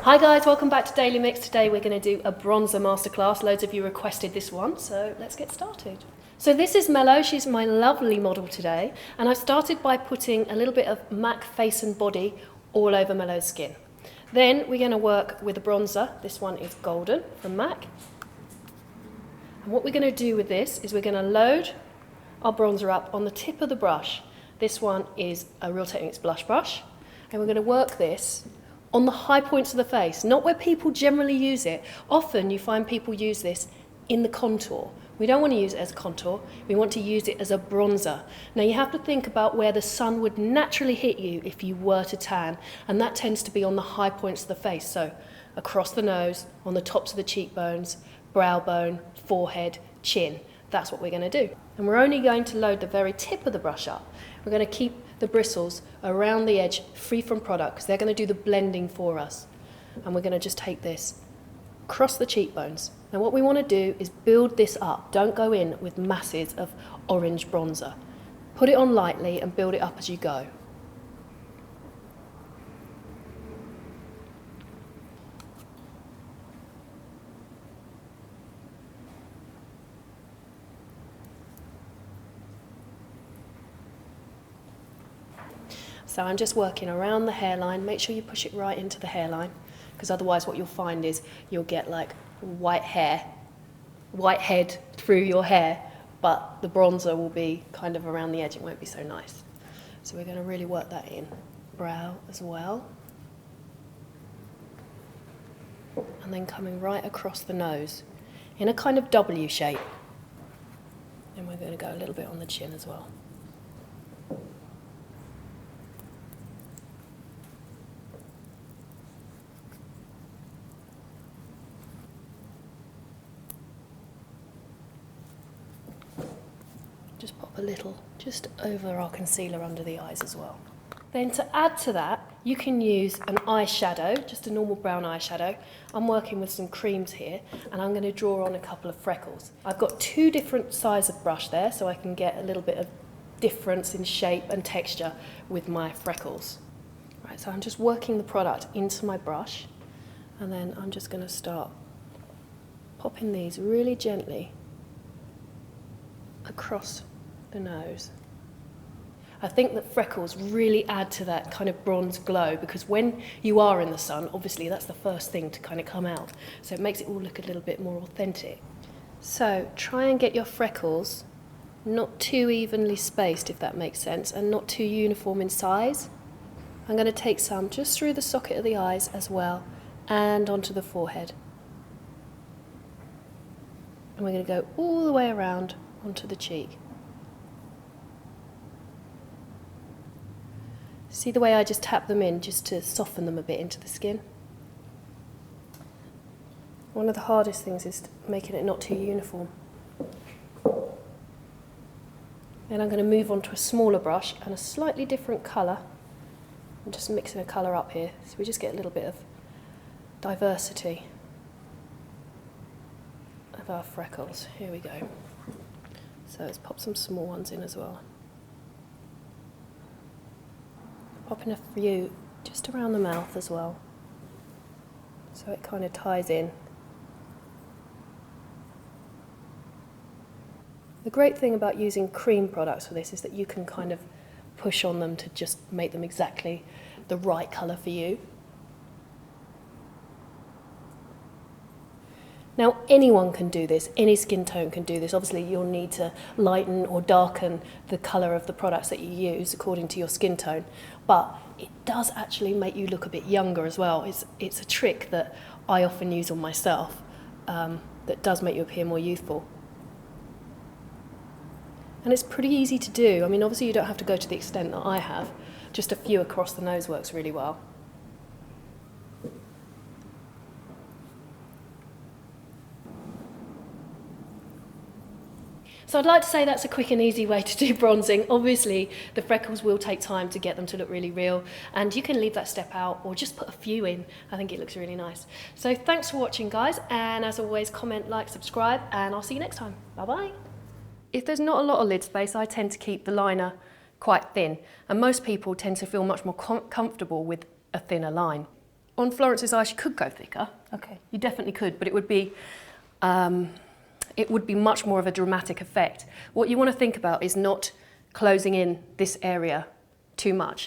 Hi guys, welcome back to Daily Mix. Today we're going to do a bronzer masterclass. Loads of you requested this one, so let's get started. So this is Mellow, she's my lovely model today, and I've started by putting a little bit of MAC face and body all over Mellow's skin. Then we're going to work with a bronzer. This one is Golden from MAC. And what we're going to do with this is we're going to load our bronzer up on the tip of the brush. This one is a Real Techniques blush brush, and we're going to work this on the high points of the face, not where people generally use it. Often you find people use this in the contour. We don't want to use it as contour, we want to use it as a bronzer. Now you have to think about where the sun would naturally hit you if you were to tan, and that tends to be on the high points of the face, so across the nose, on the tops of the cheekbones, brow bone, forehead, chin. That's what we're going to do. And we're only going to load the very tip of the brush up. We're going to keep the bristles around the edge free from product because they're going to do the blending for us. And we're going to just take this across the cheekbones. Now what we want to do is build this up. Don't go in with masses of orange bronzer. Put it on lightly and build it up as you go. So I'm just working around the hairline. Make sure you push it right into the hairline, because otherwise what you'll find is you'll get like white head through your hair, but the bronzer will be kind of around the edge. It won't be so nice. So we're going to really work that in. Brow as well. And then coming right across the nose in a kind of W shape. And we're going to go a little bit on the chin as well. Just pop a little just over our concealer under the eyes as well. Then to add to that, you can use an eyeshadow, just a normal brown eyeshadow. I'm working with some creams here, and I'm going to draw on a couple of freckles. I've got two different sizes of brush there, so I can get a little bit of difference in shape and texture with my freckles. Right, so I'm just working the product into my brush, and then I'm just going to start popping these really gently across the nose. I think that freckles really add to that kind of bronze glow, because when you are in the sun, obviously that's the first thing to kind of come out. So it makes it all look a little bit more authentic. So try and get your freckles not too evenly spaced, if that makes sense, and not too uniform in size. I'm going to take some just through the socket of the eyes as well, and onto the forehead. And we're going to go all the way around onto the cheek. See the way I just tap them in just to soften them a bit into the skin? One of the hardest things is making it not too uniform. Then I'm going to move on to a smaller brush and a slightly different colour. I'm just mixing a colour up here, so we just get a little bit of diversity of our freckles. Here we go. So let's pop some small ones in as well. Popping a few just around the mouth as well, so it kind of ties in. The great thing about using cream products for this is that you can kind of push on them to just make them exactly the right colour for you. Now anyone can do this, any skin tone can do this. Obviously you'll need to lighten or darken the colour of the products that you use according to your skin tone, but it does actually make you look a bit younger as well. It's a trick that I often use on myself that does make you appear more youthful. And it's pretty easy to do. I mean, obviously you don't have to go to the extent that I have. Just a few across the nose works really well. So I'd like to say that's a quick and easy way to do bronzing. Obviously, the freckles will take time to get them to look really real, and you can leave that step out or just put a few in. I think it looks really nice. So thanks for watching, guys, and as always, comment, like, subscribe, and I'll see you next time. Bye-bye. If there's not a lot of lid space, I tend to keep the liner quite thin, and most people tend to feel much more comfortable with a thinner line. on Florence's eye, she could go thicker. Okay. You definitely could, but it would be much more of a dramatic effect. What you want to think about is not closing in this area too much.